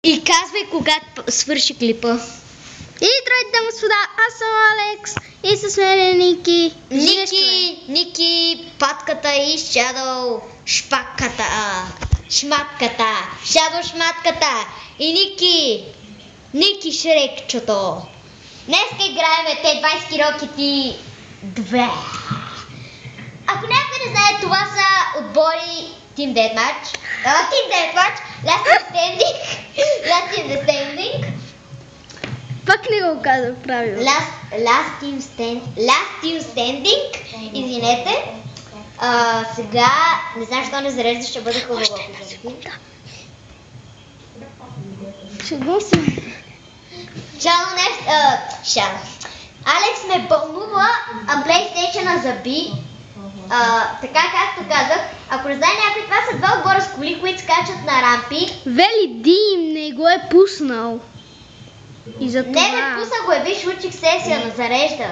И казвай когато свърши клипа. И здравейте, господа, аз съм Алекс и с мен е Ники. Ники, патката и Шадоу, шматката, Шадоу шматката и Ники Шрекчето. Днеска играеме те 20 Рокети 2. Ако някой не знае, това са отбори Team Deathmatch, Last Team Standing. Пак не го казах правилно. Last Team Standing. Извинете. Сега, не знам, защо не зарежда, ще бъде хубаво. Шегувам се. Алекс ме бълнува, PlayStation-а заби. Така както казах, ако не знае някой, това са два отбора с коли, които скачат на рампи. Вели Дим не го е пуснал. И за това... Не бе, пусна го виж, учих сесия, но зарежда.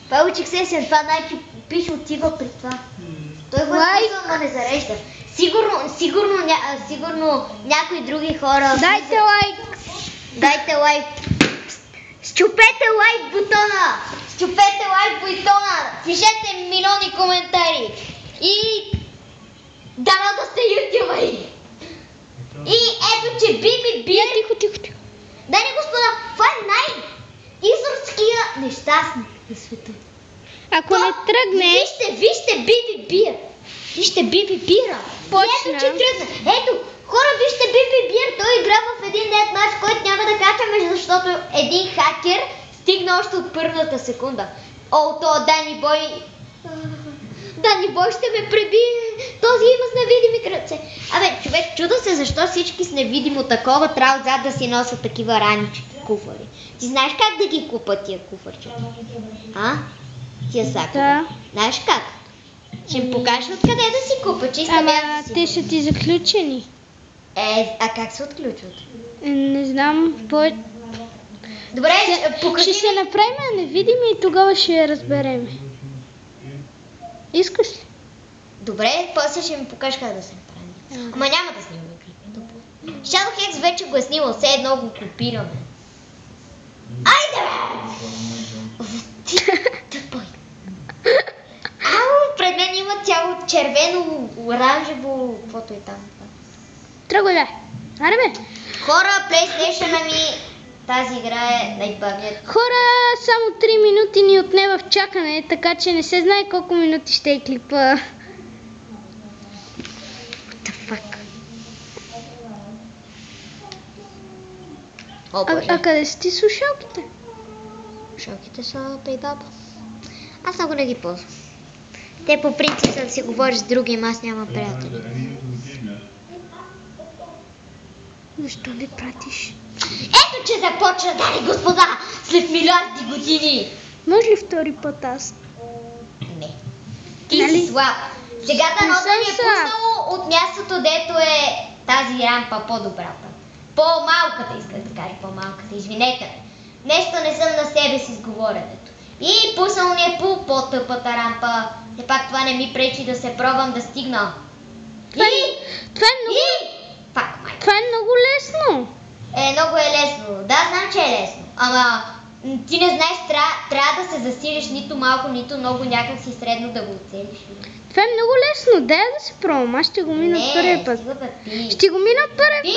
Това учих сесия, това значи пише отива при това. Той го е пуснал, но не зарежда. Сигурно някои други хора... Дайте лайк! Счупете лайк бутона! Пишете милиони коментари! И... дано да сте ютубъри! И ето, че би бие... Тихо. Дами господа, това е най-изорския нещастник на света. Ако не тръгне... Вижте Биби Бир. Вижте Биби Бира. Почна. Ето, че тръгна. Ето, хора, вижте Биби Бир. Той игра в един Deathmatch, който няма да качаме, защото един хакер стигна още от първата секунда. То Дани Бой ще ме пребие. Този има с невидими кръце. Човек, чуда се защо всички с невидимо такова трябва отзад да си носят такива ранички куфари. Ти знаеш как да ги купат тия куфарчета? Тия сакове. Да. Знаеш как? Ще им покажеш откъде да си купат, чиста бяха си. Те са ти заключени. Как се отключват? Не знам. Добре, покажи Ще се направим невидими и тогава ще я разбереме. Искаш ли? Добре, после ще ми покажеш как да се направи. Ама няма да снимаме клипа. Shadow Hex вече го е снимал, все едно го копираме. Айде бе! Тъпой. Пред мен има цяло червено, оранжево, каквото е там. Тръгвай бе. Аре бе. Хора, PlayStation-а ми, тази игра е най-бавният. Хора, само 3 минути ни отне в чакане, така че не се знае колко минути ще е клипа. What the fuck? А къде са ти слушалките? Слушалките са при баба. Аз много не ги ползвам. Те по принцип са да си говориш с други, аз нямам приятели. Защо не пратиш? Ето, че започна, дами господа, след милиарди години. Може ли втори път аз? Не. Ти си слаб. Сега дано да ни е пуснало от мястото, дето е тази рампа по-добрата. По-малката, исках да кажа, по-малката, извинете. Нещо не съм на себе си с говоренето. И пуснало ни е по-тъпата рампа. Все пак това не ми пречи да се пробвам да стигна. Това е много лесно. Много е лесно. Да, знам, че е лесно. Ама ти не знаеш, трябва да се засилиш нито малко, нито много, някак си средно да го оцелиш. Това е много лесно. Дай да се пробвам. Аз ще го мина от първия път. Ще го мина от първия път.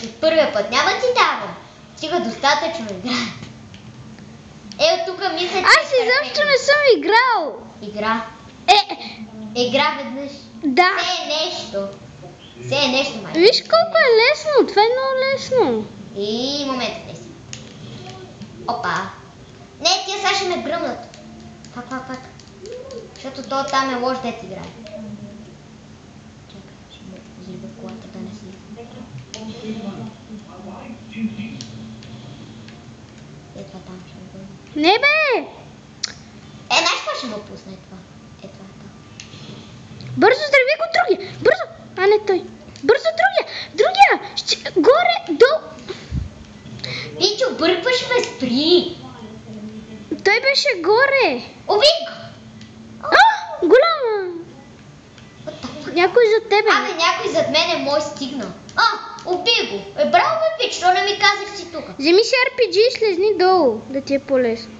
От първия път. Няма ти давам. Стига достатъчно игра. От тук мисля, че... Аз изобщо не съм играл. Игра? Игра веднъж. Да. Все е нещо, май. Виж колко е лесно. Това е много лесно. И моментът не си. Опа. Не, тия сега ще ме гръмнат. Пак. Защото то там е лош дет играе. Чакай, ще ме взрива колата да не си. Това там ще ме гръмна. Не бе! Знаеш какво ще го пусне това? Това. Бързо здрави го другия! Бързо! Не той. Бързо другия! Горе, долу! Пичо, бъркваш ме, спри! Той беше горе! Убих! Голяма! Някой зад тебе. Някой зад мен е мой стигна. Уби го. Браво, бе, Чакай, що не ми казах си тук? Вземи си RPG и слезни долу, да ти е по-лесно.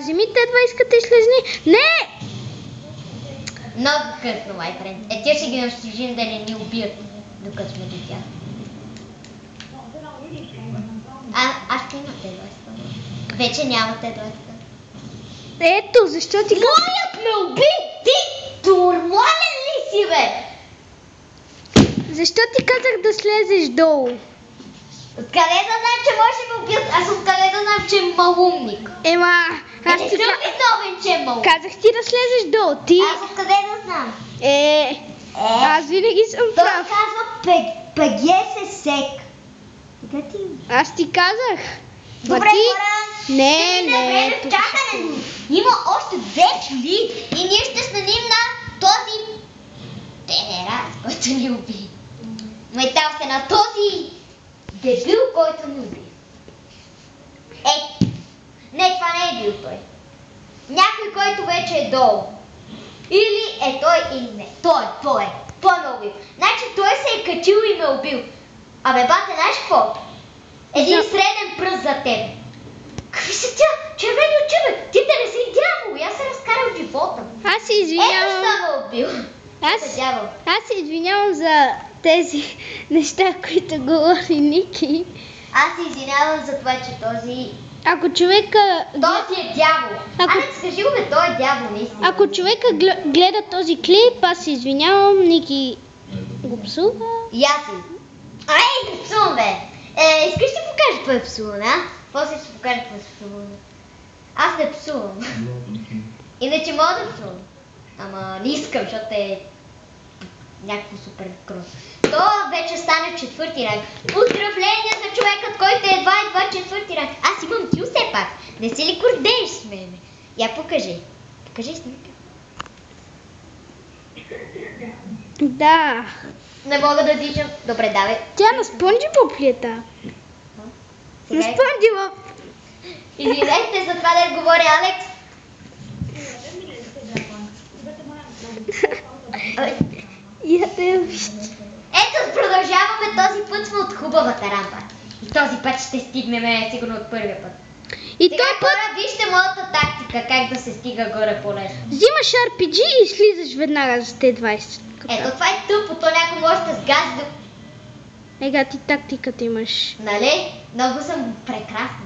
Вземи Т2 искате и слезни. Не! Много късно, my friend. Тя ще ги нащижим да не ни убият, докато сме до тях. Аз ще има Т2. Вече няма Т2. Ето, защо ти... Моят ме уби! Ти нормален ли си, бе? Защо ти казах да слезеш долу? Откъде да знам, че може да ме убият? Аз откъде да знам, че е малумник? Аз Не ти съм виновен, че е малумник. казах ти да слезеш долу. Ти... Аз откъде да знам? Аз винаги съм Той прав. казва ПГССЕК. Аз ти казах. Добре, хора. Не, Ще мине време в чакане. Има още 2 чли и ние ще станем на този педерас, който ни уби. Метал се на този дебил, който ни уби. Не, това не е бил той. Някой, който вече е долу. Или е той, или не. Той е. Той ме убил. Значи той се е качил и ме убил. Абе, бате, знаеш какво? Един среден пръст за теб. Какви са тя? Червени очи, бе! Ти да не си дявол! Аз се разкарам в живота. Аз се извинявам. Ето що ме убил. Аз се извинявам за тези неща, които говори Ники. Аз се извинявам за това, че този... Ако човека... Този е дявол. Алекс, кажи го, бе, той е дявол, наистина. Ако човека гледа този клип, аз се извинявам, Ники го псува. И аз си. Не псувам, бе. Искаш да покажа твое псуване, а? После ще покажа твое псуване. Аз не псувам. Иначе мога да псувам. Ама не искам, защото е някакво супер крут. То вече стане 4-ти ранг. Поздравления за човекът, който е едва 4-ти ранг. Аз имам кил все пак. Не си ли гордееш с мене? Я покажи. Покажи снимка. Да. Не мога да дишам. Добре, давай. Тя на Спонджи Боб ли е та? На Спонджи Боб. Извинете за това да говори Алекс. Ето, продължаваме, този път сме от хубавата рампа. И този път ще стигнем сигурно от първия път. И сега, той път... хора, вижте моята тактика, как да се стига горе по-лесно. Взимаш RPG и слизаш веднага за Т20. Ето, това е тъпо, то някой може да сгази да... Ега, ти тактиката имаш. Нали? Много съм прекрасна.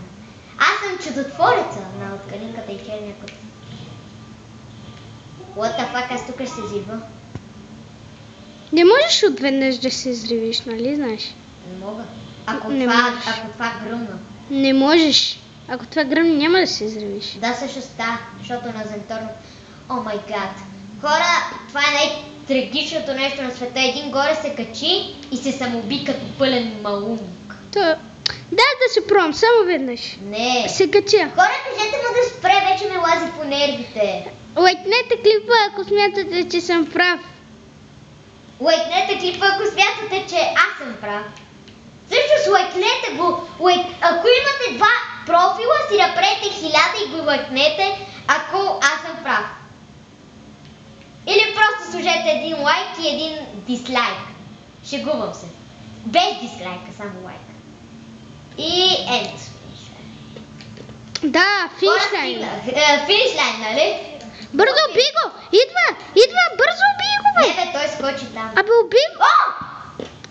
Аз съм чудотвореца на откалинката и черния кот. What the fuck, аз тук ще се зива. Не можеш отведнъж да се взривиш, нали знаеш? Не мога. Не Ако това гръмна. Не можеш. Ако това гръмне, няма да се взривиш. Да, също ста, защото на Зенторно... О май гад. Хора, това е най-трагичното нещо на света. Един горе се качи и се самоуби като пълен малумник. Да се пробвам, само веднъж. Не. Се кача. Хора, кажете му да спре, вече ме лази по нервите. Лайкнете клипа, ако смятате, че съм прав. Лайкнете клипа, ако смятате, че аз съм прав. Също лайкнете го. Ако имате 2 профила, си направете 1000 и го лайкнете, ако аз съм прав. Или просто сложете един лайк и един дислайк. Шегувам се. Без дислайка, само лайк. И end. Да, финишлайн. Финишлайн, нали? Бързо уби го! Идва! Бързо уби го, бе! Не, бе, той скочи там. Абе, уби го!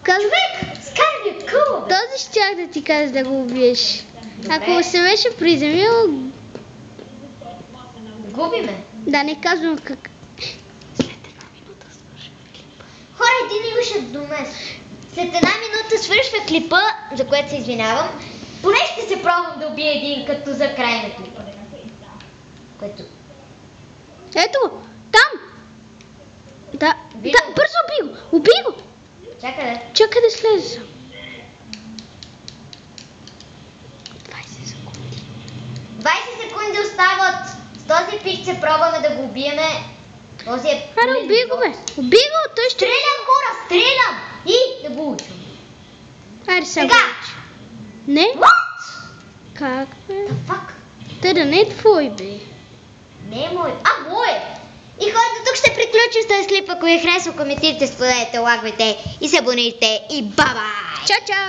Човек! Скарби, кул, бе! Този щях да ти кажа да го убиеш. Добре. Ако се беше приземил... Губиме. Да, не казвам как... След 1 минута свършва клипа. Хора, един имаше донес. След 1 минута свършва клипа, за което се извинявам. Поне ще се пробвам да убия един, като за край на клипа. Което... Ето го! Там! Да, бързо уби го! Чакай да. Чакай да слезе. 20 секунди. 20 секунди остават. С този пич се пробваме да го убиеме. Този е... Аре, уби го, бе! Уби го, той ще... Стрелям, хора, стрелям! И да го учим. Аре, сега. Сега! Не? What? Как, бе? The fuck? Та да не е твой, бе. Не е мой. Мой! И хората, тук ще приключим с този клип. Ако ви е харесал, коментирайте, споделете, лагвайте и се абонирайте. И баба! Чао, чао!